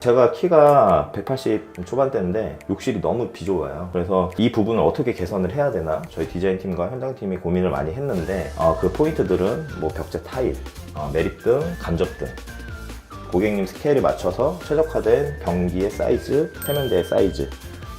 제가 키가 180 초반대인데 욕실이 너무 비좁아요. 그래서 이 부분을 어떻게 개선을 해야 되나 저희 디자인팀과 현장팀이 고민을 많이 했는데 그 포인트들은 뭐 벽제 타일, 매립등, 간접등, 고객님 스케일에 맞춰서 최적화된 변기의 사이즈, 세면대의 사이즈,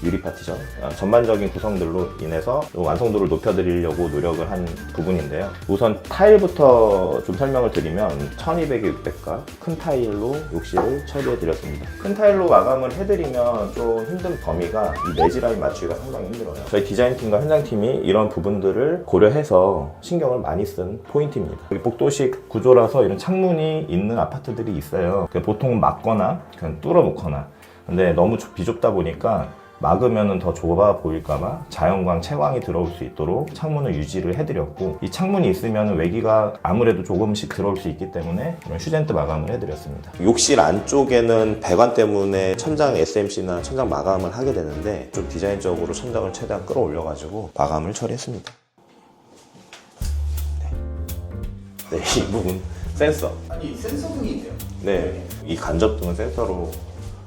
유리 파티션, 전반적인 구성들로 인해서 완성도를 높여드리려고 노력을 한 부분인데요. 우선 타일부터 좀 설명을 드리면 1200에 600가 큰 타일로 욕실을 처리해드렸습니다. 큰 타일로 마감을 해드리면 좀 힘든 범위가 이 매지 라인 맞추기가 상당히 힘들어요. 저희 디자인팀과 현장팀이 이런 부분들을 고려해서 신경을 많이 쓴 포인트입니다. 복도식 구조라서 이런 창문이 있는 아파트들이 있어요. 보통 막거나 그냥 뚫어 놓거나, 근데 너무 비좁다 보니까 막으면 더 좁아 보일까봐 자연광, 채광이 들어올 수 있도록 창문을 유지를 해드렸고, 이 창문이 있으면 외기가 아무래도 조금씩 들어올 수 있기 때문에 이런 슈젠트 마감을 해드렸습니다. 욕실 안쪽에는 배관 때문에 천장 SMC나 천장 마감을 하게 되는데 좀 디자인적으로 천장을 최대한 끌어올려가지고 마감을 처리했습니다. 네, 이 부분 센서. 아니 센서등이 있네요. 네, 이 간접등은 센서로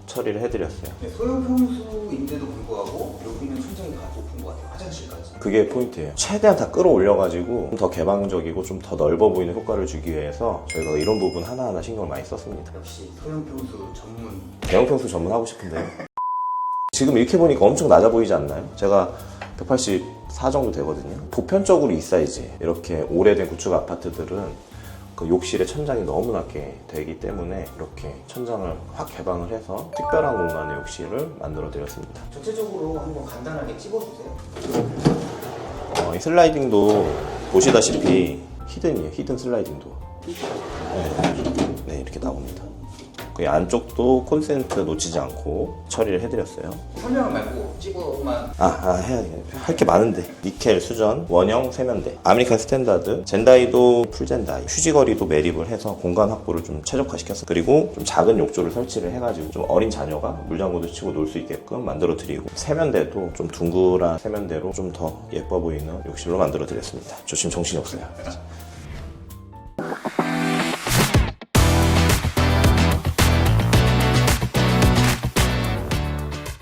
처리를 해드렸어요. 네, 소형 평수인데도 불구하고 여기는 천장이 다 높은 것 같아요. 화장실까지. 그게 포인트예요. 최대한 다 끌어올려가지고 좀 더 개방적이고 좀 더 넓어 보이는 효과를 주기 위해서 저희가 이런 부분 하나하나 신경을 많이 썼습니다. 역시 소형 평수 전문. 대형 평수 전문하고 싶은데요. 지금 이렇게 보니까 엄청 낮아 보이지 않나요? 제가 184 정도 되거든요. 보편적으로 이 사이즈, 이렇게 오래된 구축 아파트들은 그 욕실의 천장이 너무 낮게 되기 때문에 이렇게 천장을 확 개방을 해서 특별한 공간의 욕실을 만들어 드렸습니다. 전체적으로 한번 간단하게 찍어주세요. 이 슬라이딩도 보시다시피 히든이에요. 히든 슬라이딩 도어. 네, 이렇게 나옵니다. 그 안쪽도 콘센트 놓치지 않고 처리를 해드렸어요. 설명 말고 찍어만. 해야 돼. 할 게 많은데. 니켈 수전, 원형 세면대, 아메리칸 스탠다드, 젠다이도 풀젠다이, 휴지거리도 매립을 해서 공간 확보를 좀 최적화시켰어요. 그리고 좀 작은 욕조를 설치를 해가지고 좀 어린 자녀가 물장구도 치고 놀 수 있게끔 만들어 드리고, 세면대도 좀 둥그란 세면대로 좀 더 예뻐 보이는 욕실로 만들어 드렸습니다. 저 지금 정신이 없어요.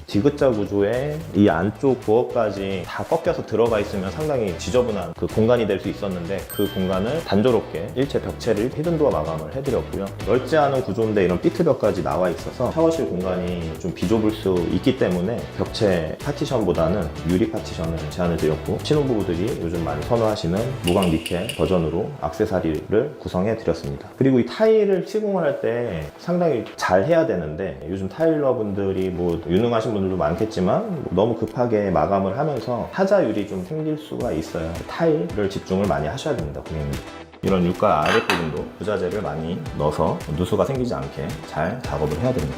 디귿자 구조에 이 안쪽 부엌까지 다 꺾여서 들어가 있으면 상당히 지저분한 그 공간이 될 수 있었는데, 그 공간을 단조롭게 일체 벽체를 히든도어 마감을 해드렸고요. 넓지 않은 구조인데 이런 삐트벽까지 나와 있어서 샤워실 공간이 좀 비좁을 수 있기 때문에 벽체 파티션보다는 유리 파티션을 제안을 드렸고, 신혼부부들이 요즘 많이 선호하시는 무광 니켈 버전으로 액세서리를 구성해 드렸습니다. 그리고 이 타일을 시공을 할 때 상당히 잘 해야 되는데, 요즘 타일러분들이 뭐 유능하신 분들도 많겠지만 너무 급하게 마감을 하면서 타자율이 좀 생길 수가 있어요. 타일을 집중을 많이 하셔야 됩니다, 고객님. 이런 육가 아랫부분도 부자재를 많이 넣어서 누수가 생기지 않게 잘 작업을 해야 됩니다.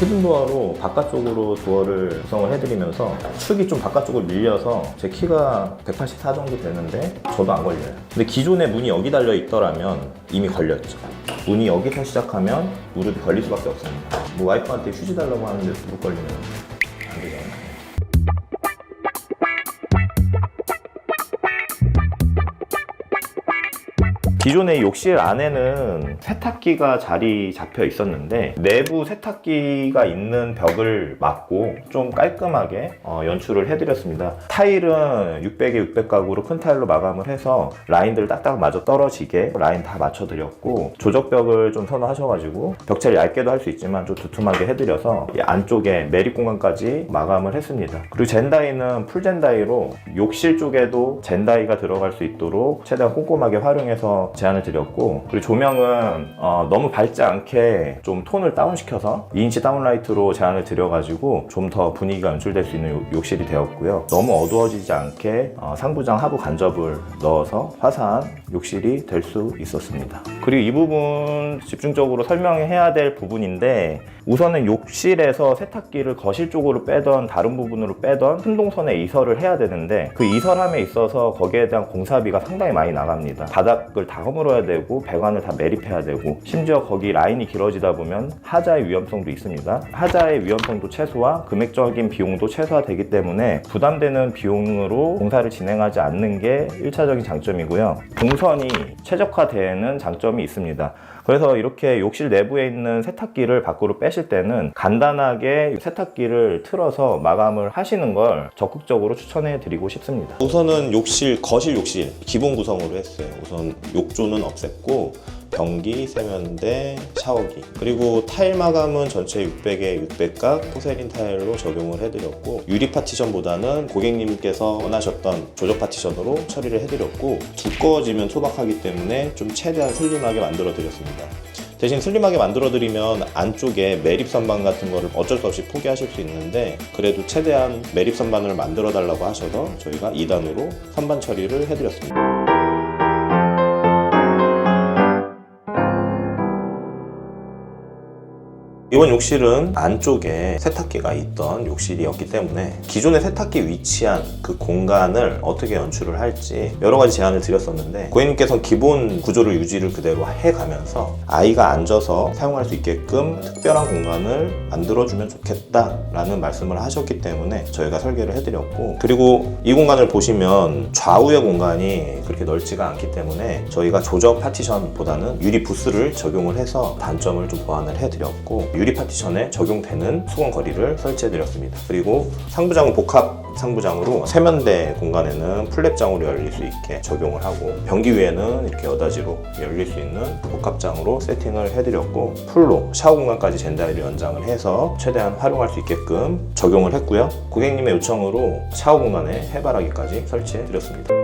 히든도어로 바깥쪽으로 도어를 구성을 해드리면서 축이 좀 바깥쪽으로 밀려서 제 키가 184 정도 되는데 저도 안 걸려요. 근데 기존에 문이 여기 달려 있더라면 이미 걸렸죠. 문이 여기서 시작하면 무릎이 걸릴 수밖에 없습니다. 뭐 와이프한테 휴지 달라고 하는데 못 걸리면 안 되잖아요. 기존의 욕실 안에는 세탁기가 자리 잡혀 있었는데 내부 세탁기가 있는 벽을 막고 좀 깔끔하게 연출을 해드렸습니다. 타일은 600에 600 가구로 큰 타일로 마감을 해서 라인들 딱딱 맞아 떨어지게 라인 다 맞춰드렸고, 조적벽을 좀 선호하셔가지고 벽체를 얇게도 할 수 있지만 좀 두툼하게 해드려서 이 안쪽에 매립 공간까지 마감을 했습니다. 그리고 젠다이는 풀젠다이로 욕실 쪽에도 젠다이가 들어갈 수 있도록 최대한 꼼꼼하게 활용해서 제안을 드렸고, 그리고 조명은 너무 밝지 않게 좀 톤을 다운시켜서 2인치 다운라이트로 제안을 드려가지고 좀 더 분위기가 연출될 수 있는 욕실이 되었고요. 너무 어두워지지 않게 상부장 하부 간접을 넣어서 화사한 욕실이 될 수 있었습니다. 그리고 이 부분 집중적으로 설명해야 될 부분인데, 우선은 욕실에서 세탁기를 거실 쪽으로 빼던 다른 부분으로 빼던 큰 동선에 이설을 해야 되는데, 그 이설함에 있어서 거기에 대한 공사비가 상당히 많이 나갑니다. 바닥을 다 허물어야 되고 배관을 다 매립해야 되고 심지어 거기 라인이 길어지다 보면 하자의 위험성도 있습니다. 하자의 위험성도 최소화, 금액적인 비용도 최소화되기 때문에 부담되는 비용으로 공사를 진행하지 않는 게 1차적인 장점이고요. 동선이 최적화되는 장점이 있습니다. 그래서 이렇게 욕실 내부에 있는 세탁기를 밖으로 빼실 때는 간단하게 세탁기를 틀어서 마감을 하시는 걸 적극적으로 추천해 드리고 싶습니다. 우선은 욕실, 거실 욕실 기본 구성으로 했어요. 우선 욕조는 없앴고 변기, 세면대, 샤워기, 그리고 타일 마감은 전체 600에 600각 포세린 타일로 적용을 해드렸고, 유리 파티션보다는 고객님께서 원하셨던 조적 파티션으로 처리를 해드렸고, 두꺼워지면 소박하기 때문에 좀 최대한 슬림하게 만들어 드렸습니다. 대신 슬림하게 만들어 드리면 안쪽에 매립 선반 같은 거를 어쩔 수 없이 포기하실 수 있는데, 그래도 최대한 매립 선반을 만들어 달라고 하셔서 저희가 2단으로 선반 처리를 해드렸습니다. 이번 욕실은 안쪽에 세탁기가 있던 욕실이었기 때문에 기존의 세탁기 위치한 그 공간을 어떻게 연출을 할지 여러 가지 제안을 드렸었는데, 고객님께서는 기본 구조를 유지를 그대로 해가면서 아이가 앉아서 사용할 수 있게끔 특별한 공간을 만들어주면 좋겠다라는 말씀을 하셨기 때문에 저희가 설계를 해드렸고, 그리고 이 공간을 보시면 좌우의 공간이 그렇게 넓지가 않기 때문에 저희가 조적 파티션보다는 유리 부스를 적용을 해서 단점을 좀 보완을 해드렸고, 유리 파티션에 적용되는 수건 거리를 설치해드렸습니다. 그리고 상부장은 복합 상부장으로 세면대 공간에는 플랩장으로 열릴 수 있게 적용을 하고, 변기 위에는 이렇게 여닫이로 열릴 수 있는 복합장으로 세팅을 해드렸고, 풀로 샤워 공간까지 젠다이를 연장을 해서 최대한 활용할 수 있게끔 적용을 했고요. 고객님의 요청으로 샤워 공간에 해바라기까지 설치해드렸습니다.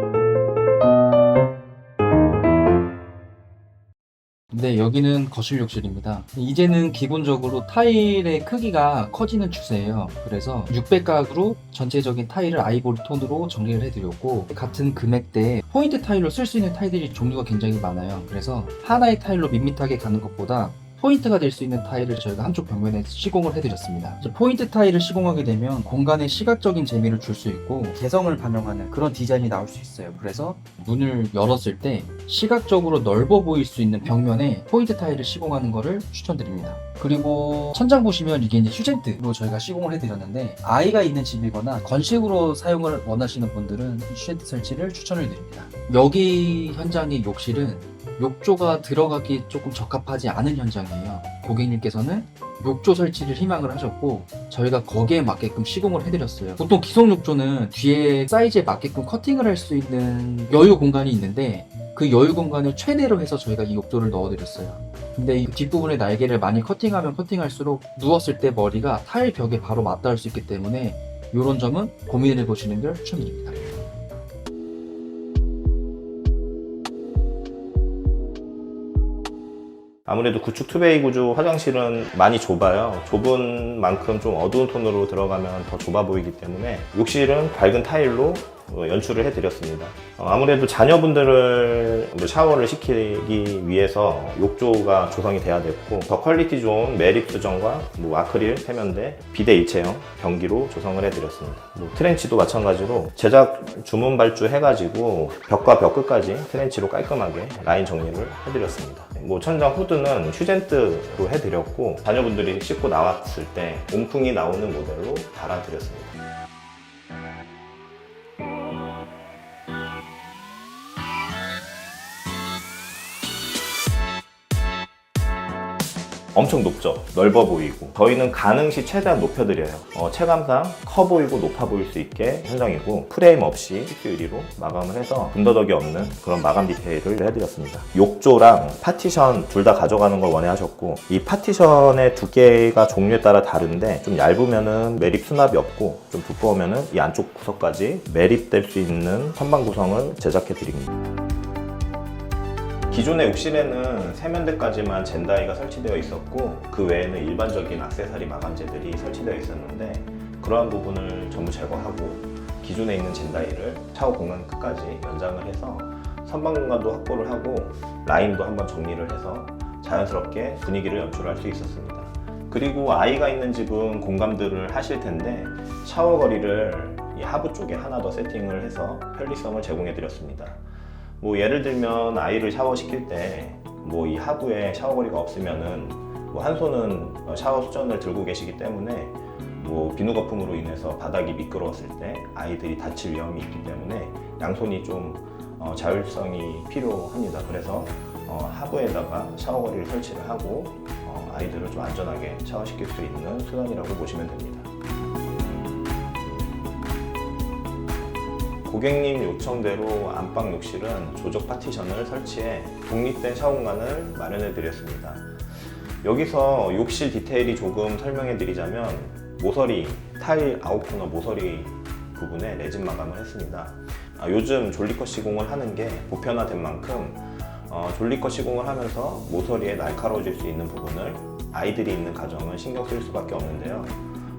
네, 여기는 거실 욕실입니다. 이제는 기본적으로 타일의 크기가 커지는 추세예요. 그래서 600각으로 전체적인 타일을 아이보리 톤으로 정리를 해드렸고, 같은 금액대에 포인트 타일로 쓸 수 있는 타일들이 종류가 굉장히 많아요. 그래서 하나의 타일로 밋밋하게 가는 것보다 포인트가 될 수 있는 타일을 저희가 한쪽 벽면에 시공을 해드렸습니다. 포인트 타일을 시공하게 되면 공간에 시각적인 재미를 줄 수 있고 개성을 반영하는 그런 디자인이 나올 수 있어요. 그래서 문을 열었을 때 시각적으로 넓어 보일 수 있는 벽면에 포인트 타일을 시공하는 것을 추천드립니다. 그리고 천장 보시면 이게 이제 휴젠트로 저희가 시공을 해드렸는데, 아이가 있는 집이거나 건식으로 사용을 원하시는 분들은 휴젠트 설치를 추천을 드립니다. 여기 현장의 욕실은 욕조가 들어가기 조금 적합하지 않은 현장이에요. 고객님께서는 욕조 설치를 희망을 하셨고 저희가 거기에 맞게끔 시공을 해드렸어요. 보통 기성 욕조는 뒤에 사이즈에 맞게끔 커팅을 할 수 있는 여유 공간이 있는데, 그 여유 공간을 최대로 해서 저희가 이 욕조를 넣어드렸어요. 근데 이 뒷부분의 날개를 많이 커팅하면 커팅할수록 누웠을 때 머리가 타일 벽에 바로 맞닿을 수 있기 때문에 이런 점은 고민을 해보시는 걸 추천드립니다. 아무래도 구축 투베이 구조 화장실은 많이 좁아요. 좁은 만큼 좀 어두운 톤으로 들어가면 더 좁아 보이기 때문에 욕실은 밝은 타일로 연출을 해드렸습니다. 아무래도 자녀분들을 샤워를 시키기 위해서 욕조가 조성이 돼야 됐고, 더 퀄리티 좋은 매립 수정과 아크릴 세면대, 비대 일체형 변기로 조성을 해드렸습니다. 트렌치도 마찬가지로 제작 주문 발주 해가지고 벽과 벽 끝까지 트렌치로 깔끔하게 라인 정리를 해드렸습니다. 천장 후드는 휴젠트로 해드렸고, 자녀분들이 씻고 나왔을 때 온풍이 나오는 모델로 달아드렸습니다. 엄청 높죠? 넓어 보이고. 저희는 가능 시 최대한 높여드려요. 체감상 커 보이고 높아 보일 수 있게 현장이고, 프레임 없이 TQ 유리로 마감을 해서 군더더기 없는 그런 마감 디테일을 해드렸습니다. 욕조랑 파티션 둘 다 가져가는 걸 원해하셨고, 이 파티션의 두께가 종류에 따라 다른데, 좀 얇으면은 매립 수납이 없고 좀 두꺼우면은 이 안쪽 구석까지 매립될 수 있는 선반 구성을 제작해 드립니다. 기존의 욕실에는 세면대까지만 젠다이가 설치되어 있었고, 그 외에는 일반적인 액세서리 마감재들이 설치되어 있었는데, 그러한 부분을 전부 제거하고 기존에 있는 젠다이를 샤워 공간 끝까지 연장을 해서 선반 공간도 확보를 하고 라인도 한번 정리를 해서 자연스럽게 분위기를 연출할 수 있었습니다. 그리고 아이가 있는 집은 공감들을 하실 텐데, 샤워 거리를 이 하부 쪽에 하나 더 세팅을 해서 편리성을 제공해 드렸습니다. 뭐 예를 들면 아이를 샤워시킬 때 뭐 이 하부에 샤워거리가 없으면은 뭐 한 손은 샤워 수전을 들고 계시기 때문에 뭐 비누 거품으로 인해서 바닥이 미끄러웠을 때 아이들이 다칠 위험이 있기 때문에 양손이 좀 자율성이 필요합니다. 그래서 하부에다가 샤워거리를 설치를 하고 아이들을 좀 안전하게 샤워시킬 수 있는 수단이라고 보시면 됩니다. 고객님 요청대로 안방 욕실은 조적 파티션을 설치해 독립된 샤워 공간을 마련해 드렸습니다. 여기서 욕실 디테일이 조금 설명해 드리자면 모서리, 타일 아웃코너 모서리 부분에 레진 마감을 했습니다. 요즘 졸리컷 시공을 하는 게 보편화된 만큼 졸리컷 시공을 하면서 모서리에 날카로워질 수 있는 부분을 아이들이 있는 가정은 신경 쓸 수밖에 없는데요.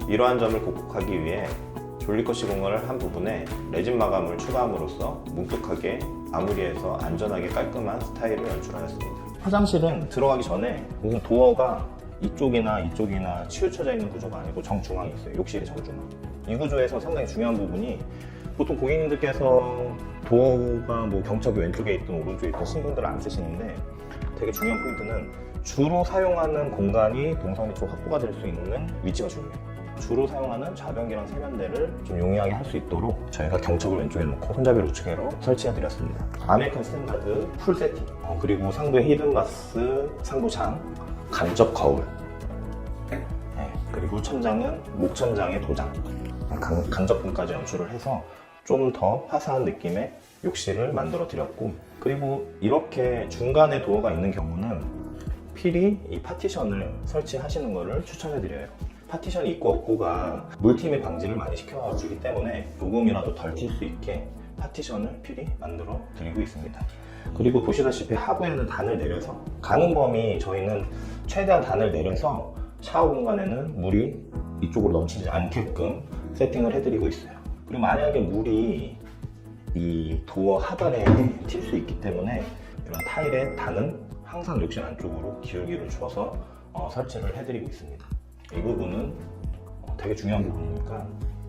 이러한 점을克服하기 위해 졸리컷 시공을 한 부분에 레진 마감을 추가함으로써 뭉툭하게 마무리해서 안전하게 깔끔한 스타일을 연출하였습니다. 화장실은 들어가기 전에 무슨 도어가 이쪽이나 치우쳐져 있는 구조가 아니고 정중앙에 있어요. 욕실의 정중앙. 이 구조에서 상당히 중요한 부분이 보통 고객님들께서 도어가 뭐 경첩이 왼쪽에 있든 오른쪽에 있든 신분들을 안 쓰시는데 되게 중요한 포인트는 주로 사용하는 공간이 동선이 좀 확보가 될 수 있는 위치가 중요해요. 주로 사용하는 좌변기랑 세면대를 좀 용이하게 할 수 있도록 저희가 경첩을 왼쪽에 놓고 손잡이를 우측으로 설치해 드렸습니다. 아메리칸 스탠다드 풀 세팅, 그리고 상부에 히든바스, 상부장, 간접 거울, 그리고 천장은 목천장의 도장, 간접등까지 연출을 해서 좀 더 화사한 느낌의 욕실을 만들어 드렸고, 그리고 이렇게 중간에 도어가 있는 경우는 필히 이 파티션을 설치하시는 것을 추천해 드려요. 파티션이 있고 없고가 물팀의 방지를 많이 시켜주기 때문에 조금이라도 덜 튈 수 있게 파티션을 필히 만들어 드리고 있습니다. 그리고 보시다시피 하부에는 단을 내려서 가는 범위 저희는 최대한 단을 내려서 샤워 공간에는 물이 이쪽으로 넘치지 않게끔 세팅을 해드리고 있어요. 그리고 만약에 물이 이 도어 하단에 튈 수 있기 때문에 이런 타일의 단은 항상 욕실 안쪽으로 기울기를 줘서 설치를 해드리고 있습니다. 이 부분은 되게 중요한 부분이니까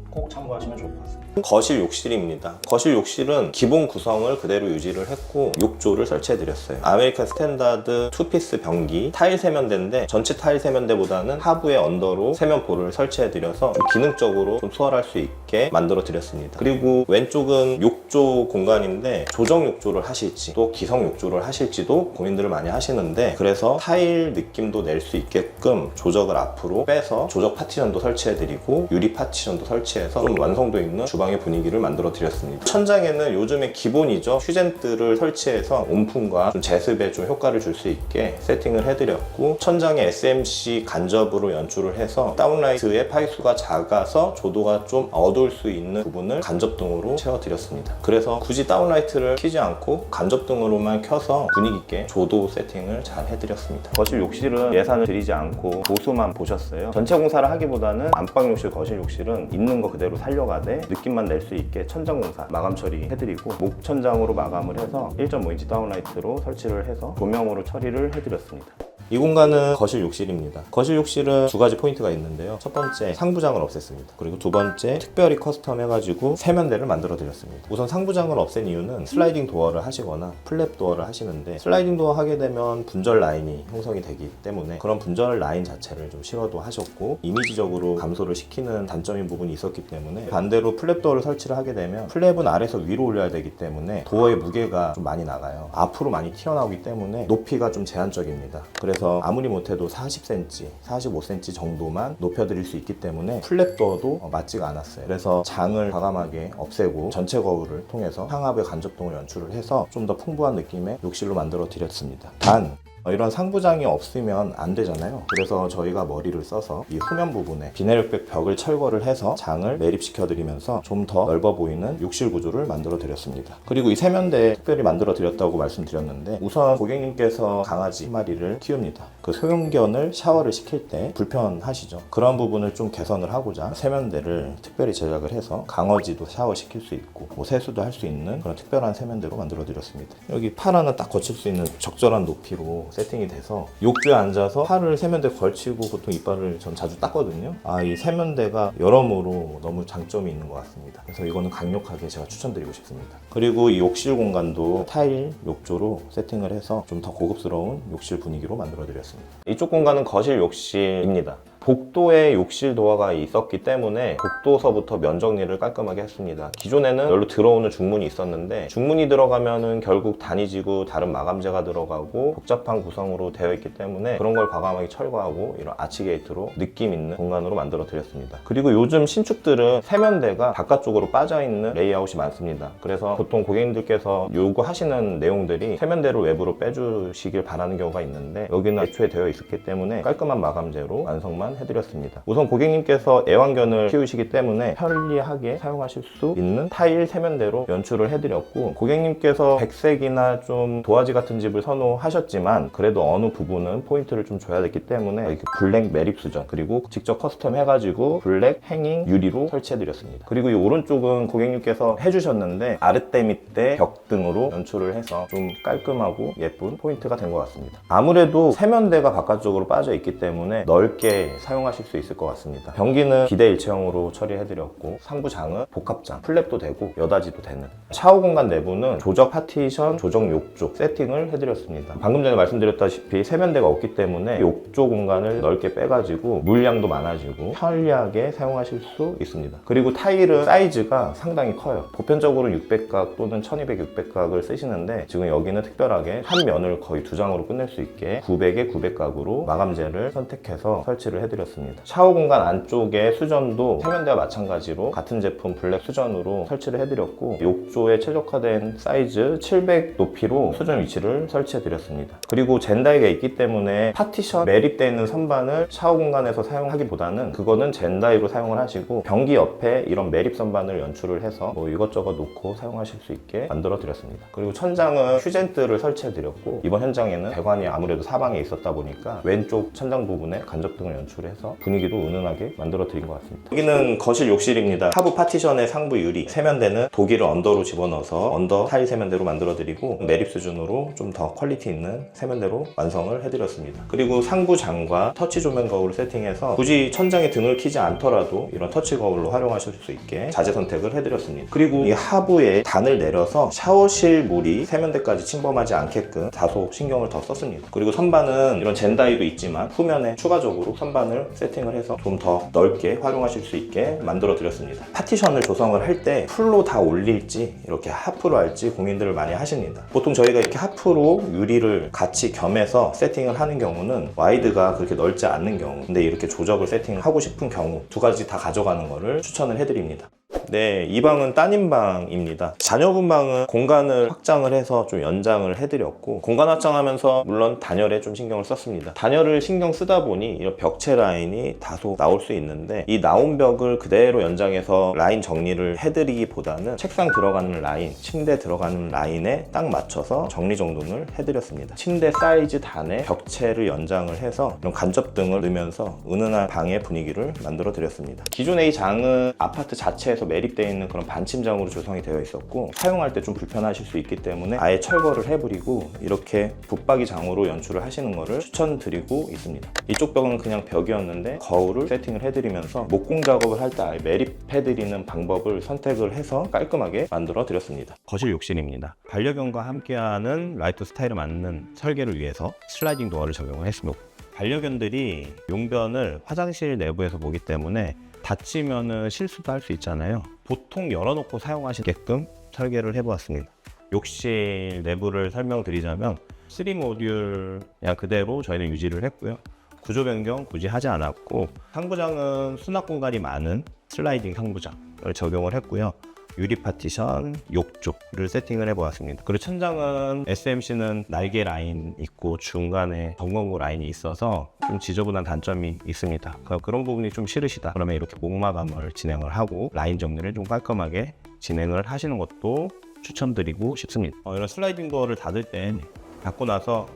꼭 참고하시면 좋을 것 같습니다. 거실 욕실입니다. 거실 욕실은 기본 구성을 그대로 유지를 했고 욕조를 설치해 드렸어요. 아메리칸 스탠다드 투피스 변기 타일 세면대인데 전체 타일 세면대보다는 하부에 언더로 세면볼을 설치해 드려서 좀 기능적으로 좀 수월할 수 있게 만들어 드렸습니다. 그리고 왼쪽은 욕조 공간인데 조정 욕조를 하실지 또 기성 욕조를 하실지도 고민들을 많이 하시는데, 그래서 타일 느낌도 낼 수 있게끔 조적을 앞으로 빼서 조적 파티션도 설치해 드리고 유리 파티션도 설치해서 좀 완성도 있는 주방의 분위기를 만들어 드렸습니다. 천장에는 요즘에 기본이죠. 휴젠트를 설치해서 온풍과 좀 제습에 좀 효과를 줄 수 있게 세팅을 해드렸고, 천장에 SMC 간접으로 연출을 해서 다운라이트의 파이수가 작아서 조도가 좀 어두울 수 있는 부분을 간접등으로 채워드렸습니다. 그래서 굳이 다운라이트를 켜지 않고 간접등으로만 켜서 분위기 있게 조도 세팅을 잘 해드렸습니다. 거실 욕실은 예산을 들이지 않고 보수만 보셨어요. 전체 공사를 하기보다는 안방 욕실, 거실 욕실은 있는 거 그대로 살려가되 느낌만 낼 수 있게 천장 공사 마감 처리해드리고 목천장으로 마감을 해서 1.5인치 다운라이트로 설치를 해서 조명으로 처리를 해드렸습니다. 이 공간은 거실 욕실입니다. 거실 욕실은 두 가지 포인트가 있는데요. 첫 번째, 상부장을 없앴습니다. 그리고 두 번째, 특별히 커스텀 해가지고 세면대를 만들어 드렸습니다. 우선 상부장을 없앤 이유는 슬라이딩 도어를 하시거나 플랩 도어를 하시는데, 슬라이딩 도어 하게 되면 분절 라인이 형성이 되기 때문에 그런 분절 라인 자체를 좀 시도도 하셨고, 이미지적으로 감소를 시키는 단점인 부분이 있었기 때문에, 반대로 플랩 도어를 설치를 하게 되면 플랩은 아래에서 위로 올려야 되기 때문에 도어의 무게가 좀 많이 나가요. 앞으로 많이 튀어나오기 때문에 높이가 좀 제한적입니다. 그래서 아무리 못해도 40cm, 45cm 정도만 높여드릴 수 있기 때문에 플랩 도어도 맞지가 않았어요. 그래서 장을 과감하게 없애고 전체 거울을 통해서 상하부의 간접등을 연출을 해서 좀 더 풍부한 느낌의 욕실로 만들어 드렸습니다. 단 이런 상부장이 없으면 안 되잖아요. 그래서 저희가 머리를 써서 이 후면 부분에 비내력백 벽을 철거를 해서 장을 매립시켜 드리면서 좀 더 넓어 보이는 욕실 구조를 만들어 드렸습니다. 그리고 이 세면대 특별히 만들어 드렸다고 말씀드렸는데, 우선 고객님께서 강아지 한 마리를 키웁니다. 그 소형견을 샤워를 시킬 때 불편하시죠. 그런 부분을 좀 개선을 하고자 세면대를 특별히 제작을 해서 강아지도 샤워시킬 수 있고 뭐 세수도 할 수 있는 그런 특별한 세면대로 만들어 드렸습니다. 여기 팔 하나 딱 거칠 수 있는 적절한 높이로 세팅이 돼서 욕조에 앉아서 팔을 세면대 걸치고 보통 이빨을 전 자주 닦거든요. 이 세면대가 여러모로 너무 장점이 있는 것 같습니다. 그래서 이거는 강력하게 제가 추천드리고 싶습니다. 그리고 이 욕실 공간도 타일 욕조로 세팅을 해서 좀 더 고급스러운 욕실 분위기로 만들어 드렸습니다. 이쪽 공간은 거실 욕실입니다. 복도에 욕실 도어가 있었기 때문에 복도서부터 면 정리를 깔끔하게 했습니다. 기존에는 여기로 들어오는 중문이 있었는데 중문이 들어가면은 결국 단이지고 다른 마감재가 들어가고 복잡한 구성으로 되어 있기 때문에 그런 걸 과감하게 철거하고 이런 아치 게이트로 느낌 있는 공간으로 만들어 드렸습니다. 그리고 요즘 신축들은 세면대가 바깥쪽으로 빠져 있는 레이아웃이 많습니다. 그래서 보통 고객님들께서 요구하시는 내용들이 세면대를 외부로 빼주시길 바라는 경우가 있는데 여기는 애초에 되어 있었기 때문에 깔끔한 마감재로 완성만 해드렸습니다. 우선 고객님께서 애완견을 키우시기 때문에 편리하게 사용하실 수 있는 타일 세면대로 연출을 해드렸고, 고객님께서 백색이나 좀 도화지 같은 집을 선호하셨지만 그래도 어느 부분은 포인트를 좀 줘야 됐기 때문에 이렇게 블랙 매립 수전 그리고 직접 커스텀 해가지고 블랙 행잉 유리로 설치해드렸습니다. 그리고 이 오른쪽은 고객님께서 해주셨는데 아르떼 밑에 벽 등으로 연출을 해서 좀 깔끔하고 예쁜 포인트가 된 것 같습니다. 아무래도 세면대가 바깥쪽으로 빠져 있기 때문에 넓게 사용하실 수 있을 것 같습니다. 변기는 기대 일체형으로 처리해드렸고 상부장은 복합장, 플랩도 되고 여닫이도 되는, 샤워 공간 내부는 조적 파티션, 조적 욕조 세팅을 해드렸습니다. 방금 전에 말씀드렸다시피 세면대가 없기 때문에 욕조 공간을 넓게 빼가지고 물량도 많아지고 편리하게 사용하실 수 있습니다. 그리고 타일은 사이즈가 상당히 커요. 보편적으로 600각 또는 1200, 600각을 쓰시는데 지금 여기는 특별하게 한 면을 거의 2장으로 끝낼 수 있게 900에 900각으로 마감재를 선택해서 설치를 해드렸습니다. 샤워 공간 안쪽에 수전도 세면대와 마찬가지로 같은 제품 블랙 수전으로 설치를 해드렸고 욕조에 최적화된 사이즈 700 높이로 수전 위치를 설치해드렸습니다. 그리고 젠다이가 있기 때문에 파티션 매립되어 있는 선반을 샤워 공간에서 사용하기보다는 그거는 젠다이로 사용을 하시고 변기 옆에 이런 매립 선반을 연출을 해서 뭐 이것저것 놓고 사용하실 수 있게 만들어 드렸습니다. 그리고 천장은 휴젠트를 설치해 드렸고 이번 현장에는 배관이 아무래도 사방에 있었다 보니까 왼쪽 천장 부분에 간접등을 연출해서 분위기도 은은하게 만들어 드린 것 같습니다. 여기는 거실 욕실입니다. 하부 파티션의 상부 유리, 세면대는 독일을 언더로 집어넣어서 언더 타일 세면대로 만들어 드리고 매립 수준으로 좀 더 퀄리티 있는 세면대로 완성을 해드렸습니다. 그리고 상부 장과 터치 조명 거울을 세팅해서 굳이 천장에 등을 키지 않더라도 이런 터치 거울로 활용하실 수 있게 자재 선택을 해드렸습니다. 그리고 이 하부에 단을 내려서 샤워실 물이 세면대까지 침범하지 않게끔 다소 신경을 더 썼습니다. 그리고 선반은 이런 젠다이도 있지만 후면에 추가적으로 선반을 세팅을 해서 좀 더 넓게 활용하실 수 있게 만들어 드렸습니다. 파티션을 조성을 할 때 풀로 다 올릴지 이렇게 하프로 할지 고민들을 많이 하십니다. 보통 저희가 이렇게 하프로 유리를 같이 겸해서 세팅을 하는 경우는 와이드가 그렇게 넓지 않는 경우, 근데 이렇게 조적을 세팅하고 싶은 경우 두 가지 다 가져가는 것을 추천을 해드립니다. 네, 이 방은 따님 방입니다. 자녀분 방은 공간을 확장을 해서 좀 연장을 해드렸고, 공간 확장하면서 물론 단열에 좀 신경을 썼습니다. 단열을 신경 쓰다 보니 이런 벽체 라인이 다소 나올 수 있는데 이 나온 벽을 그대로 연장해서 라인 정리를 해드리기보다는 책상 들어가는 라인, 침대 들어가는 라인에 딱 맞춰서 정리정돈을 해드렸습니다. 침대 사이즈 단에 벽체를 연장을 해서 이런 간접등을 넣으면서 은은한 방의 분위기를 만들어 드렸습니다. 기존의 이 장은 아파트 자체에서 매립되어 있는 그런 반침장으로 조성이 되어 있었고 사용할 때 좀 불편하실 수 있기 때문에 아예 철거를 해버리고 이렇게 붙박이 장으로 연출을 하시는 것을 추천드리고 있습니다. 이쪽 벽은 그냥 벽이었는데 거울을 세팅을 해드리면서 목공 작업을 할 때 아예 매립해드리는 방법을 선택을 해서 깔끔하게 만들어 드렸습니다. 거실 욕실입니다. 반려견과 함께하는 라이프 스타일에 맞는 설계를 위해서 슬라이딩 도어를 적용을 했습니다. 반려견들이 용변을 화장실 내부에서 보기 때문에 닫히면은 실수도 할 수 있잖아요. 보통 열어놓고 사용하시게끔 설계를 해보았습니다. 욕실 내부를 설명드리자면 3모듈 그냥 그대로 저희는 유지를 했고요. 구조 변경 굳이 하지 않았고, 상부장은 수납 공간이 많은 슬라이딩 상부장을 적용을 했고요. 유리 파티션, 욕조를 세팅을 해보았습니다. 그리고 천장은 SMC는 날개 라인 있고 중간에 전공구 라인이 있어서 좀 지저분한 단점이 있습니다. 그런 부분이 좀 싫으시다 그러면 이렇게 목마감을 진행을 하고 라인 정리를 좀 깔끔하게 진행을 하시는 것도 추천드리고 싶습니다. 이런 슬라이딩 도어를 닫을 땐 닫고 나서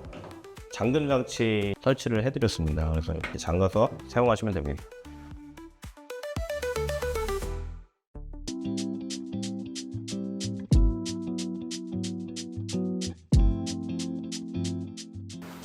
잠금 장치 설치를 해드렸습니다. 그래서 이렇게 잠가서 사용하시면 됩니다.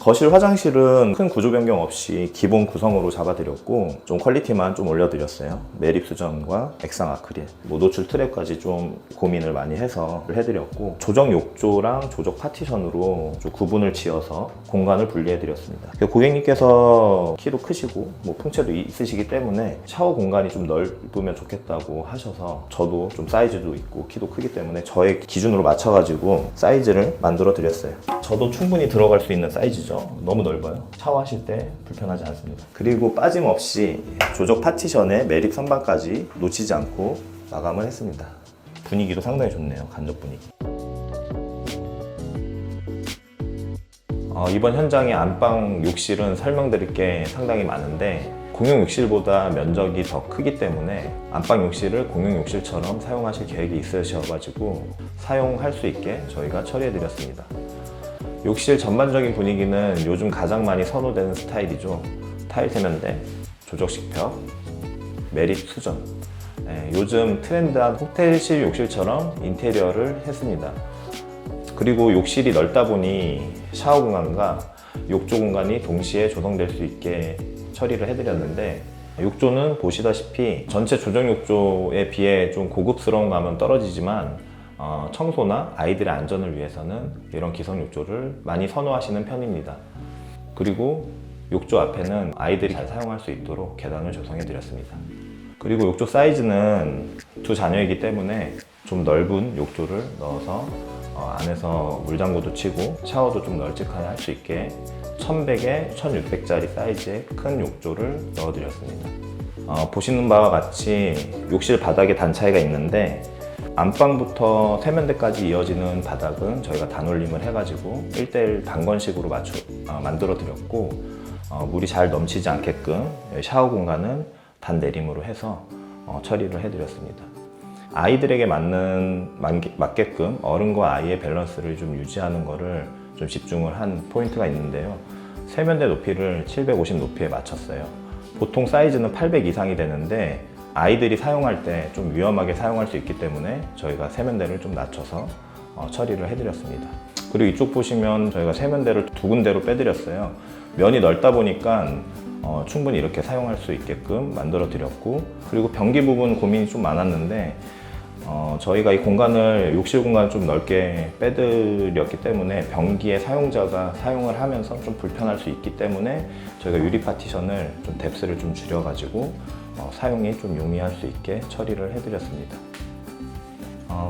거실 화장실은 큰 구조 변경 없이 기본 구성으로 잡아드렸고 좀 퀄리티만 좀 올려드렸어요. 매립 수전과 액상 아크릴, 뭐 노출 트랩까지 좀 고민을 많이 해서 해드렸고 조정 욕조랑 조적 파티션으로 좀 구분을 지어서 공간을 분리해드렸습니다. 고객님께서 키도 크시고 뭐 풍채도 있으시기 때문에 샤워 공간이 좀 넓으면 좋겠다고 하셔서 저도 좀 사이즈도 있고 키도 크기 때문에 저의 기준으로 맞춰가지고 사이즈를 만들어 드렸어요. 저도 충분히 들어갈 수 있는 사이즈죠. 너무 넓어요. 샤워하실 때 불편하지 않습니다. 그리고 빠짐없이 조적 파티션에 매립 선반까지 놓치지 않고 마감을 했습니다. 분위기도 상당히 좋네요. 간접 분위기. 이번 현장의 안방 욕실은 설명드릴 게 상당히 많은데 공용 욕실보다 면적이 더 크기 때문에 안방 욕실을 공용 욕실처럼 사용하실 계획이 있으셔가지고 사용할 수 있게 저희가 처리해드렸습니다. 욕실 전반적인 분위기는 요즘 가장 많이 선호되는 스타일이죠. 타일 세면대, 조적식벽, 매립 수전. 요즘 트렌드한 호텔식 욕실처럼 인테리어를 했습니다. 그리고 욕실이 넓다 보니 샤워 공간과 욕조 공간이 동시에 조성될 수 있게 처리를 해드렸는데 욕조는 보시다시피 전체 조정 욕조에 비해 좀 고급스러운 감은 떨어지지만 청소나 아이들의 안전을 위해서는 이런 기성 욕조를 많이 선호하시는 편입니다. 그리고 욕조 앞에는 아이들이 잘 사용할 수 있도록 계단을 조성해 드렸습니다. 그리고 욕조 사이즈는 두 자녀이기 때문에 좀 넓은 욕조를 넣어서 안에서 물장구도 치고 샤워도 좀 널찍하게 할 수 있게 1100에 1600짜리 사이즈의 큰 욕조를 넣어드렸습니다. 보시는 바와 같이 욕실 바닥에 단 차이가 있는데 안방부터 세면대까지 이어지는 바닥은 저희가 단올림을 해가지고 1:1 단건식으로 만들어 드렸고 물이 잘 넘치지 않게끔 샤워 공간은 단내림으로 해서 처리를 해드렸습니다. 아이들에게 맞게끔 어른과 아이의 밸런스를 좀 유지하는 거를 좀 집중을 한 포인트가 있는데요. 세면대 높이를 750 높이에 맞췄어요. 보통 사이즈는 800 이상이 되는데 아이들이 사용할 때 좀 위험하게 사용할 수 있기 때문에 저희가 세면대를 좀 낮춰서 처리를 해드렸습니다. 그리고 이쪽 보시면 저희가 세면대를 두 군데로 빼드렸어요. 면이 넓다 보니까 충분히 이렇게 사용할 수 있게끔 만들어 드렸고, 그리고 변기 부분 고민이 좀 많았는데 저희가 이 공간을 욕실 공간을 좀 넓게 빼드렸기 때문에 변기의 사용자가 사용을 하면서 좀 불편할 수 있기 때문에 저희가 유리 파티션을 좀 뎁스를 좀 줄여가지고 사용이 좀 용이할 수 있게 처리를 해드렸습니다.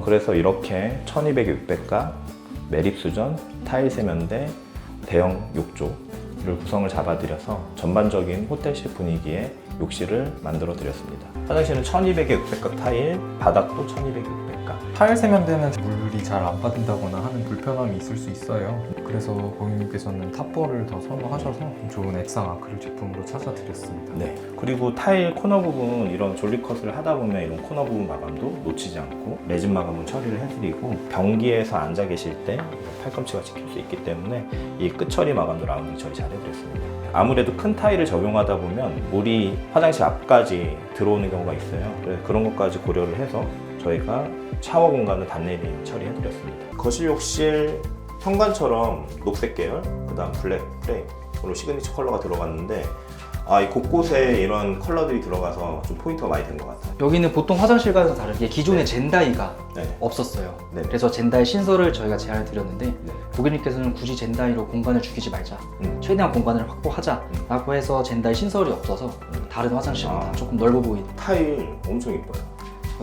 그래서 이렇게 1200, 600가 매립 수전, 타일 세면대, 대형 욕조를 구성을 잡아드려서 전반적인 호텔식 분위기의 욕실을 만들어 드렸습니다. 화장실은 1200에 600각 타일, 바닥도 1200에 600각. 타일 세면대는 물이 잘 안 빠진다거나 하는 불편함이 있을 수 있어요. 그래서 고객님께서는 탑볼을 더 선호하셔서 좋은 액상 아크릴 제품으로 찾아드렸습니다. 네. 그리고 타일 코너 부분 이런 졸리컷을 하다 보면 이런 코너 부분 마감도 놓치지 않고 레진 마감은 처리를 해드리고 변기에서 앉아 계실 때 팔꿈치가 찍힐 수 있기 때문에 이 끝 처리 마감도 라운딩 처리 잘 해드렸습니다. 아무래도 큰 타일을 적용하다 보면 물이 화장실 앞까지 들어오는 경우가 있어요. 그래서 그런 것까지 고려를 해서 저희가 샤워 공간을 단내림 처리해드렸습니다. 거실 욕실 현관처럼 녹색 계열, 그 다음 블랙 프레임으로 시그니처 컬러가 들어갔는데 이 곳곳에 이런 컬러들이 들어가서 좀 포인트가 많이 된 것 같아요. 여기는 보통 화장실과는 다르게 기존에 젠다이가 네. 없었어요. 네. 그래서 젠다이 신설을 저희가 제안을 드렸는데 네. 고객님께서는 굳이 젠다이로 공간을 죽이지 말자, 최대한 공간을 확보하자라고 해서 젠다이 신설이 없어서 다른 화장실보다 조금 넓어 보이는 타일 엄청 이뻐요.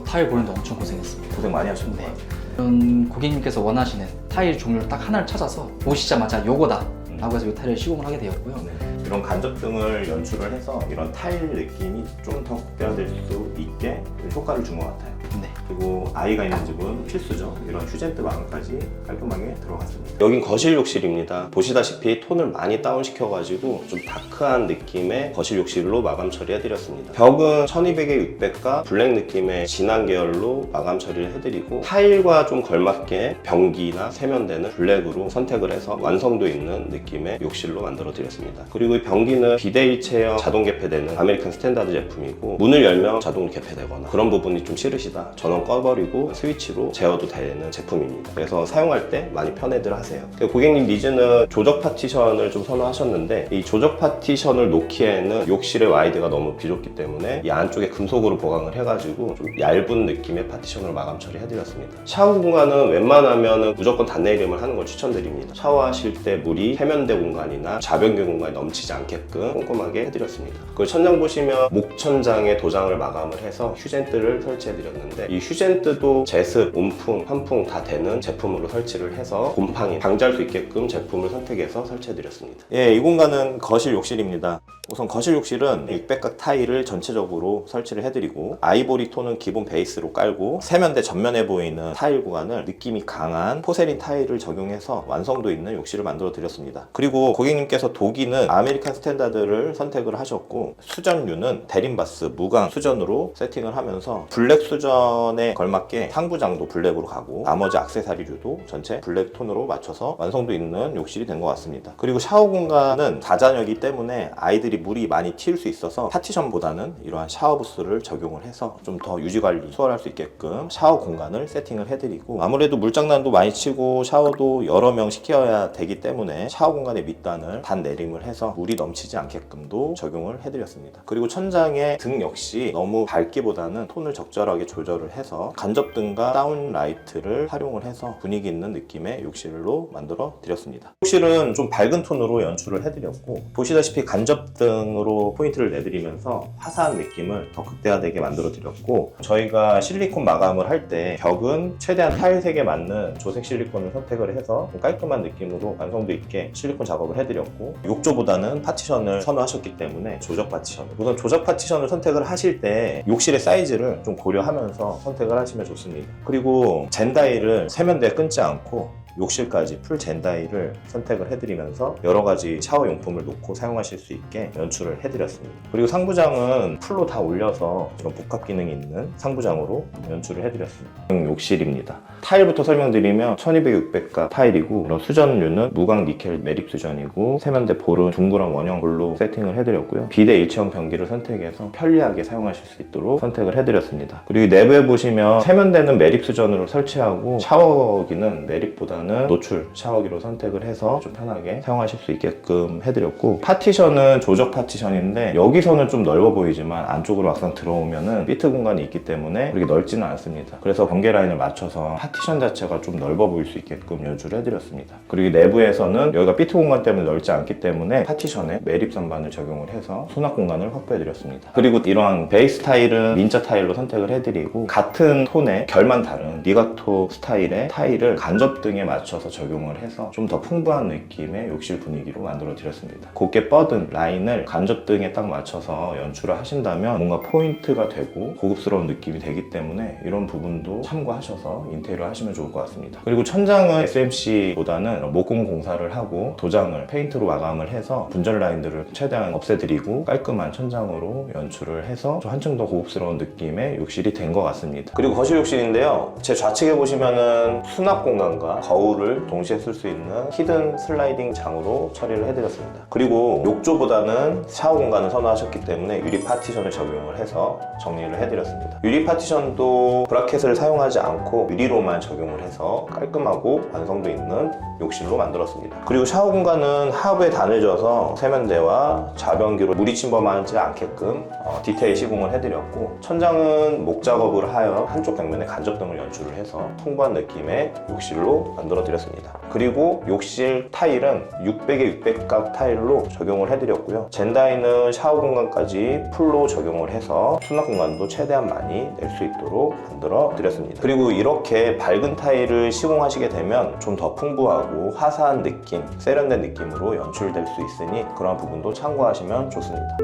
타일 보는데 엄청 고생했습니다. 고생 많이 하셨는 네. 것 같아요. 이런 고객님께서 원하시는 타일 종류를 딱 하나를 찾아서 보시자마자 요거다 라고 해서 이 타일을 시공을 하게 되었고요. 네. 이런 간접등을 연출을 해서 이런 타일 느낌이 좀 더 극대화될 수 있게 효과를 준 것 같아요. 네. 그리고 아이가 있는 집은 필수죠. 이런 휴젠트 마감까지 깔끔하게 들어갔습니다. 여긴 거실 욕실입니다. 보시다시피 톤을 많이 다운시켜가지고 좀 다크한 느낌의 거실 욕실로 마감 처리해드렸습니다. 벽은 1200에 600과 블랙 느낌의 진한 계열로 마감 처리를 해드리고 타일과 좀 걸맞게 변기나 세면대는 블랙으로 선택을 해서 완성도 있는 느낌의 욕실로 만들어드렸습니다. 그리고 이 그리고 변기는 비대일체형 자동 개폐되는 아메리칸 스탠다드 제품이고 문을 열면 자동 개폐되거나 그런 부분이 좀 싫으시다, 전원 꺼버리고 스위치로 제어도 되는 제품입니다. 그래서 사용할 때 많이 편애들 하세요. 고객님 니즈는 조적 파티션을 좀 선호하셨는데 이 조적 파티션을 놓기에는 욕실의 와이드가 너무 비좁기 때문에 이 안쪽에 금속으로 보강을 해가지고 좀 얇은 느낌의 파티션으로 마감 처리해드렸습니다. 샤워 공간은 웬만하면 무조건 단내리음을 하는 걸 추천드립니다. 샤워하실 때 물이 세면대 공간이나 자변기 공간에 넘치지 않게끔 꼼꼼하게 해드렸습니다. 그 천장 보시면 목천장에 도장을 마감을 해서 휴젠트를 설치해드렸는데 이 휴젠트도 제습, 온풍, 환풍 다 되는 제품으로 설치를 해서 곰팡이 방지할 수 있게끔 제품을 선택해서 설치해드렸습니다. 예, 이 공간은 거실 욕실입니다. 우선 거실 욕실은 600각 타일을 전체적으로 설치를 해드리고 아이보리 톤은 기본 베이스로 깔고 세면대 전면에 보이는 타일 구간을 느낌이 강한 포세린 타일을 적용해서 완성도 있는 욕실을 만들어 드렸습니다. 그리고 고객님께서 도기는 아메리칸 스탠다드를 선택을 하셨고 수전류는 대림바스 무광 수전으로 세팅을 하면서 블랙 수전에 걸맞게 상부장도 블랙으로 가고 나머지 액세서리류도 전체 블랙 톤으로 맞춰서 완성도 있는 욕실이 된 것 같습니다. 그리고 샤워 공간은 다자녀이기 때문에 아이들이 물이 많이 튈 수 있어서 파티션보다는 이러한 샤워 부스를 적용을 해서 좀 더 유지관리 수월할 수 있게끔 샤워 공간을 세팅을 해드리고 아무래도 물장난도 많이 치고 샤워도 여러 명 시켜야 되기 때문에 샤워 공간의 밑단을 단 내림을 해서 물이 넘치지 않게끔도 적용을 해드렸습니다. 그리고 천장의 등 역시 너무 밝기보다는 톤을 적절하게 조절을 해서 간접등과 다운라이트를 활용을 해서 분위기 있는 느낌의 욕실로 만들어 드렸습니다. 욕실은 좀 밝은 톤으로 연출을 해드렸고 보시다시피 간접등으로 포인트를 내드리면서 화사한 느낌을 더 극대화되게 만들어 드렸고 저희가 실리콘 마감을 할 때 벽은 최대한 타일색에 맞는 조색 실리콘을 선택을 해서 깔끔한 느낌으로 완성도 있게 실리콘 작업을 해드렸고 욕조보다는 파티션을 선호하셨기 때문에 조적 파티션을 우선 조적 파티션을 선택을 하실 때 욕실의 사이즈를 좀 고려하면서 선택을 하시면 좋습니다. 그리고 젠다일을 세면대에 끊지 않고 욕실까지 풀 젠다일을 선택을 해드리면서 여러가지 샤워 용품을 놓고 사용하실 수 있게 연출을 해드렸습니다. 그리고 상부장은 풀로 다 올려서 이런 복합 기능이 있는 상부장으로 연출을 해드렸습니다. 욕실입니다. 타일부터 설명드리면 1200, 600가 타일이고 이런 수전류는 무광 니켈 매립 수전이고 세면대 볼은 둥그런 원형 볼로 세팅을 해드렸고요. 비대 일체형 변기를 선택해서 편리하게 사용하실 수 있도록 선택을 해드렸습니다. 그리고 내부에 보시면 세면대는 매립 수전으로 설치하고 샤워기는 매립보다 노출 샤워기로 선택을 해서 좀 편하게 사용하실 수 있게끔 해드렸고 파티션은 조적 파티션인데 여기서는 좀 넓어 보이지만 안쪽으로 막상 들어오면은 피트 공간이 있기 때문에 그렇게 넓지는 않습니다. 그래서 경계 라인을 맞춰서 파티션 자체가 좀 넓어 보일 수 있게끔 연출을 해드렸습니다. 그리고 내부에서는 여기가 피트 공간 때문에 넓지 않기 때문에 파티션에 매립 선반을 적용을 해서 수납 공간을 확보해드렸습니다. 그리고 이러한 베이스 타일은 민자 타일로 선택을 해드리고 같은 톤의 결만 다른 니가토 스타일의 타일을 간접등에 맞춰서 적용을 해서 좀 더 풍부한 느낌의 욕실 분위기로 만들어 드렸습니다. 곱게 뻗은 라인을 간접등에 딱 맞춰서 연출을 하신다면 뭔가 포인트가 되고 고급스러운 느낌이 되기 때문에 이런 부분도 참고하셔서 인테리어 하시면 좋을 것 같습니다. 그리고 천장은 SMC보다는 목공 공사를 하고 도장을 페인트로 마감을 해서 분절 라인들을 최대한 없애드리고 깔끔한 천장으로 연출을 해서 좀 한층 더 고급스러운 느낌의 욕실이 된 것 같습니다. 그리고 거실 욕실인데요, 제 좌측에 보시면은 수납 공간과 거울을 동시에 쓸 수 있는 히든 슬라이딩 장으로 처리를 해드렸습니다. 그리고 욕조보다는 샤워 공간을 선호하셨기 때문에 유리 파티션을 적용을 해서 정리를 해드렸습니다. 유리 파티션도 브라켓을 사용하지 않고 유리로만 적용을 해서 깔끔하고 완성도 있는 욕실로 만들었습니다. 그리고 샤워 공간은 하부에 단을 줘서 세면대와 좌변기로 물이 침범하지 않게끔 디테일 시공을 해드렸고 천장은 목 작업을 하여 한쪽 벽면에 간접등을 연출을 해서 풍부한 느낌의 욕실로 만들어 드렸습니다. 그리고 욕실 타일은 600에 600각 타일로 적용을 해드렸고요. 젠다이는 샤워 공간까지 풀로 적용을 해서 수납 공간도 최대한 많이 낼 수 있도록 만들어 드렸습니다. 그리고 이렇게 밝은 타일을 시공하시게 되면 좀 더 풍부하고 화사한 느낌, 세련된 느낌으로 연출될 수 있으니 그런 부분도 참고하시면 좋습니다.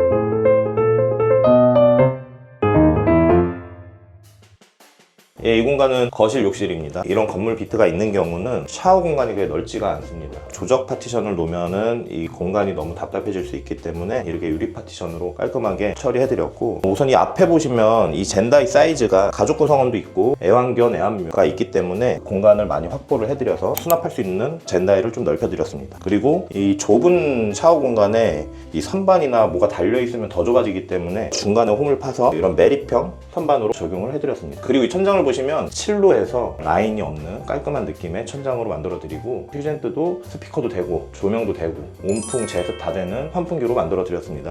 예, 이 공간은 거실 욕실입니다. 이런 건물 비트가 있는 경우는 샤워 공간이 그렇게 넓지가 않습니다. 조적 파티션을 놓으면은 이 공간이 너무 답답해질 수 있기 때문에 이렇게 유리 파티션으로 깔끔하게 처리해드렸고, 우선 이 앞에 보시면 이 젠다이 사이즈가 가족 구성원도 있고 애완견, 애완묘가 있기 때문에 공간을 많이 확보를 해드려서 수납할 수 있는 젠다이를 좀 넓혀드렸습니다. 그리고 이 좁은 샤워 공간에 이 선반이나 뭐가 달려있으면 더 좁아지기 때문에 중간에 홈을 파서 이런 매립형 선반으로 적용을 해드렸습니다. 그리고 이 천장을 보시면 칠로해서 라인이 없는 깔끔한 느낌의 천장으로 만들어드리고, 퓨젠트도 스피커도 되고 조명도 되고 온풍, 제습 다 되는 환풍기로 만들어드렸습니다.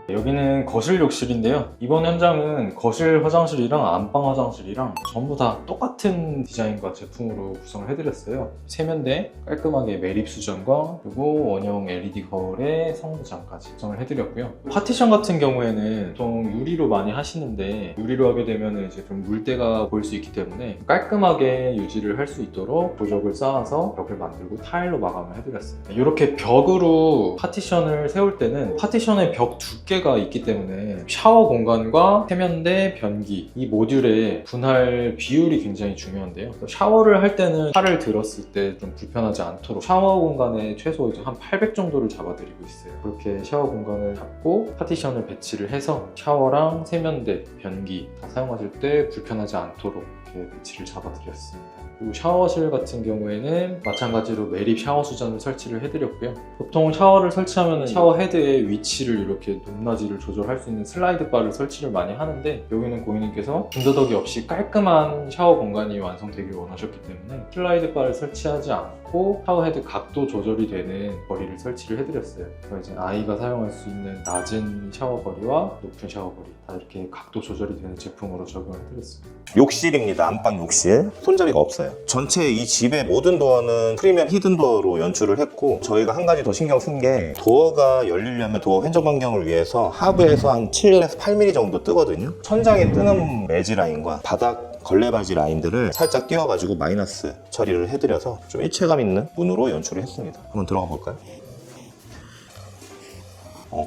여기는 거실 욕실인데요. 이번 현장은 거실 화장실이랑 안방 화장실이랑 전부 다 똑같은 디자인과 제품으로 구성을 해드렸어요. 세면대, 깔끔하게 매립 수전과 그리고 원형 LED 거울에 상부장까지 구성을 해드렸고요. 파티션 같은 경우에는 보통 유리로 많이 하시는데, 유리로 하게 되면 이제 좀 물때가 보일 수 있기 때문에 깔끔하게 유지를 할 수 있도록 도적을 쌓아서 벽을 만들고 타일로 마감을 해드렸어요. 이렇게 벽으로 파티션을 세울 때는 파티션의 벽 두께가 있기 때문에 샤워 공간과 세면대, 변기 이 모듈의 분할 비율이 굉장히 중요한데요. 샤워를 할 때는 팔을 들었을 때 좀 불편하지 않도록 샤워 공간에 최소 이제 한 800 정도를 잡아드리고 있어요. 그렇게 샤워 공간을 잡고 파티션을 배치를 해서 샤워랑 세면대, 변기 다 사용하실 때 불편하지 않도록 이렇게 배치를 잡아드렸습니다. 그리고 샤워실 같은 경우에는 마찬가지로 매립 샤워 수전을 설치를 해드렸고요. 보통 샤워를 설치하면 샤워 헤드의 위치를 이렇게 높낮이를 조절할 수 있는 슬라이드 바를 설치를 많이 하는데, 여기는 고객님께서 군더더기 없이 깔끔한 샤워 공간이 완성되길 원하셨기 때문에 슬라이드 바를 설치하지 않고 샤워 헤드 각도 조절이 되는 거리를 설치를 해드렸어요. 그래서 이제 아이가 사용할 수 있는 낮은 샤워 거리와 높은 샤워 거리 다 이렇게 각도 조절이 되는 제품으로 적용을 해드렸습니다. 욕실입니다. 안방 욕실. 손잡이가 없어요. 전체 이 집의 모든 도어는 프리미엄 히든 도어로 연출을 했고, 저희가 한 가지 더 신경 쓴 게, 도어가 열리려면 도어 횡적 반경을 위해서 하부에서 한 7에서 8mm 정도 뜨거든요. 천장에 뜨는 매지 라인과 바닥 걸레바지 라인들을 살짝 띄워가지고 마이너스 처리를 해드려서 좀 일체감 있는 문으로 연출을 했습니다. 한번 들어가 볼까요?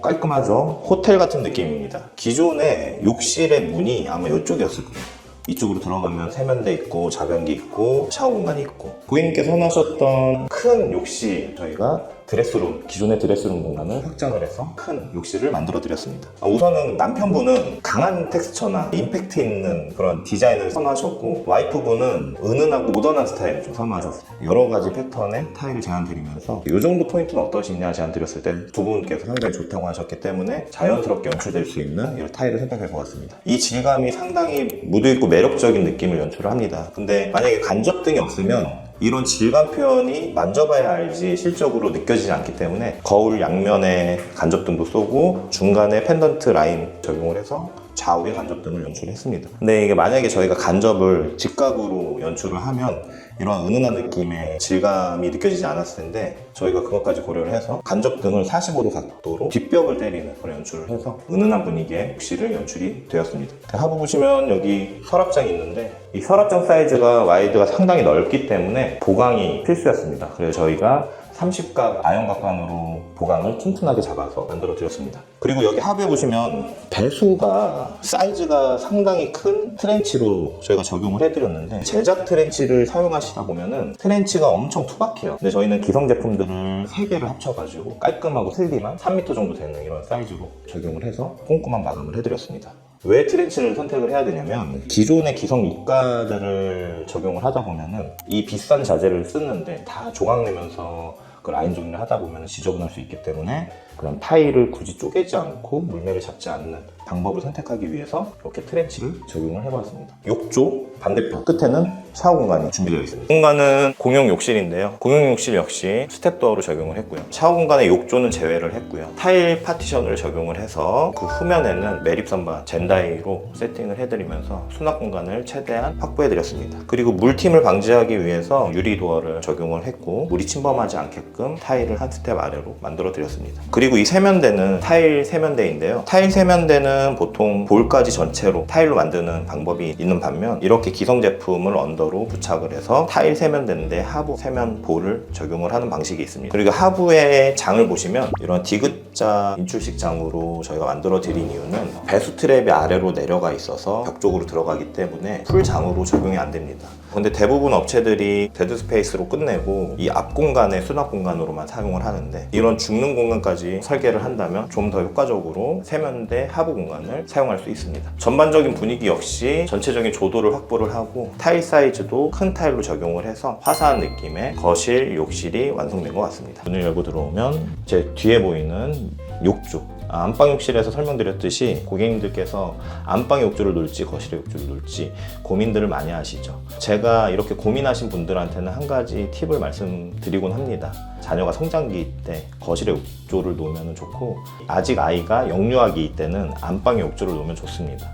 깔끔하죠? 호텔 같은 느낌입니다. 기존의 욕실의 문이 아마 이쪽이었을 거예요. 이쪽으로 들어가면 세면대 있고 자변기 있고 샤워 공간이 있고, 고객님께서 원하셨던 큰 욕실, 저희가 드레스룸, 기존의 드레스룸 공간을 확장을 해서 큰 욕실을 만들어 드렸습니다. 우선은 남편분은 강한 텍스처나 임팩트 있는 그런 디자인을 선호하셨고, 와이프분은 은은하고 모던한 스타일을 좀 선호하셨어요. 여러 가지 패턴의 타일을 제안 드리면서 이 정도 포인트는 어떠시냐 제안 드렸을 때 두 분께서 상당히 좋다고 하셨기 때문에 자연스럽게 연출될 수 있는 이런 타일을 선택해 보았습니다. 이 질감이 상당히 무드있고 매력적인 느낌을 연출을 합니다. 근데 만약에 간접등이 없으면 이런 질감 표현이 만져봐야 알지 실적으로 느껴지지 않기 때문에 거울 양면에 간접등도 쏘고 중간에 펜던트 라인 적용을 해서 좌우에 간접등을 연출했습니다. 근데 이게 만약에 저희가 간접을 직각으로 연출을 하면 이런 은은한 느낌의 질감이 느껴지지 않았을 텐데, 저희가 그것까지 고려를 해서 간접등을 45도 각도로 뒷벽을 때리는 그런 연출을 해서 은은한 분위기의 욕실을 연출이 되었습니다. 하부 보시면 여기 서랍장이 있는데, 이 서랍장 사이즈가 와이드가 상당히 넓기 때문에 보강이 필수였습니다. 그래서 저희가 30각 아연각관으로 보강을 튼튼하게 잡아서 만들어 드렸습니다. 그리고 여기 하부에 보시면 배수가 사이즈가 상당히 큰 트렌치로 저희가 적용을 해드렸는데, 제작 트렌치를 사용하시다 보면은 트렌치가 엄청 투박해요. 근데 저희는 기성 제품들을 3개를 합쳐가지고 깔끔하고 슬림한 3m 정도 되는 이런 사이즈로 적용을 해서 꼼꼼한 마감을 해드렸습니다. 왜 트렌치를 선택을 해야 되냐면, 기존의 기성 유가들을 적용을 하다 보면은 이 비싼 자재를 쓰는데 다 조각내면서 그 라인 정리를 하다 보면 지저분할 수 있기 때문에 그런 타일을 굳이 쪼개지 않고 물매를 잡지 않는 방법을 선택하기 위해서 이렇게 트렌치를 적용을 해봤습니다. 욕조 반대편 끝에는 샤워 공간이 준비되어 있습니다. 공간은 공용 욕실인데요. 공용 욕실 역시 스텝도어로 적용을 했고요. 샤워 공간의 욕조는 제외를 했고요. 타일 파티션을 적용을 해서 그 후면에는 매립 선반 젠다이로 세팅을 해드리면서 수납 공간을 최대한 확보해드렸습니다. 그리고 물팀을 방지하기 위해서 유리 도어를 적용을 했고, 물이 침범하지 않게끔 타일을 한 스텝 아래로 만들어 드렸습니다. 그리고 그리고 이 세면대는 타일 세면대인데요. 타일 세면대는 보통 볼까지 전체로 타일로 만드는 방법이 있는 반면 이렇게 기성 제품을 언더로 부착을 해서 타일 세면대인데 하부 세면 볼을 적용을 하는 방식이 있습니다. 그리고 하부의 장을 보시면 이런 디귿자 인출식 장으로 저희가 만들어 드린 이유는 배수 트랩이 아래로 내려가 있어서 벽 쪽으로 들어가기 때문에 풀 장으로 적용이 안 됩니다. 근데 대부분 업체들이 데드 스페이스로 끝내고 이 앞 공간에 수납 공간으로만 사용을 하는데 이런 죽는 공간까지 설계를 한다면 좀 더 효과적으로 세면대 하부 공간을 사용할 수 있습니다. 전반적인 분위기 역시 전체적인 조도를 확보를 하고 타일 사이즈도 큰 타일로 적용을 해서 화사한 느낌의 거실, 욕실이 완성된 것 같습니다. 문을 열고 들어오면 제 뒤에 보이는 욕조, 안방 욕실에서 설명드렸듯이 고객님들께서 안방에 욕조를 놓을지 거실에 욕조를 놓을지 고민들을 많이 하시죠. 제가 이렇게 고민하신 분들한테는 한 가지 팁을 말씀드리곤 합니다. 자녀가 성장기 때 거실에 욕조를 놓으면 좋고 아직 아이가 영유아기 때는 안방에 욕조를 놓으면 좋습니다.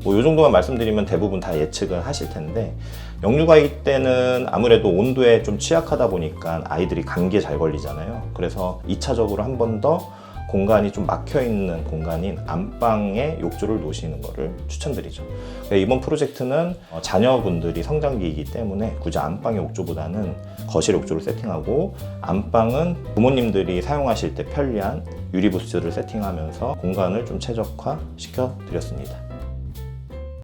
이 정도만 말씀드리면 대부분 다 예측은 하실 텐데 영유아기 때는 아무래도 온도에 좀 취약하다 보니까 아이들이 감기에 잘 걸리잖아요. 그래서 2차적으로 한 번 더 공간이 좀 막혀있는 공간인 안방에 욕조를 놓으시는 것을 추천드리죠. 이번 프로젝트는 자녀분들이 성장기이기 때문에 굳이 안방의 욕조보다는 거실 욕조를 세팅하고 안방은 부모님들이 사용하실 때 편리한 유리부스를 세팅하면서 공간을 좀 최적화 시켜 드렸습니다.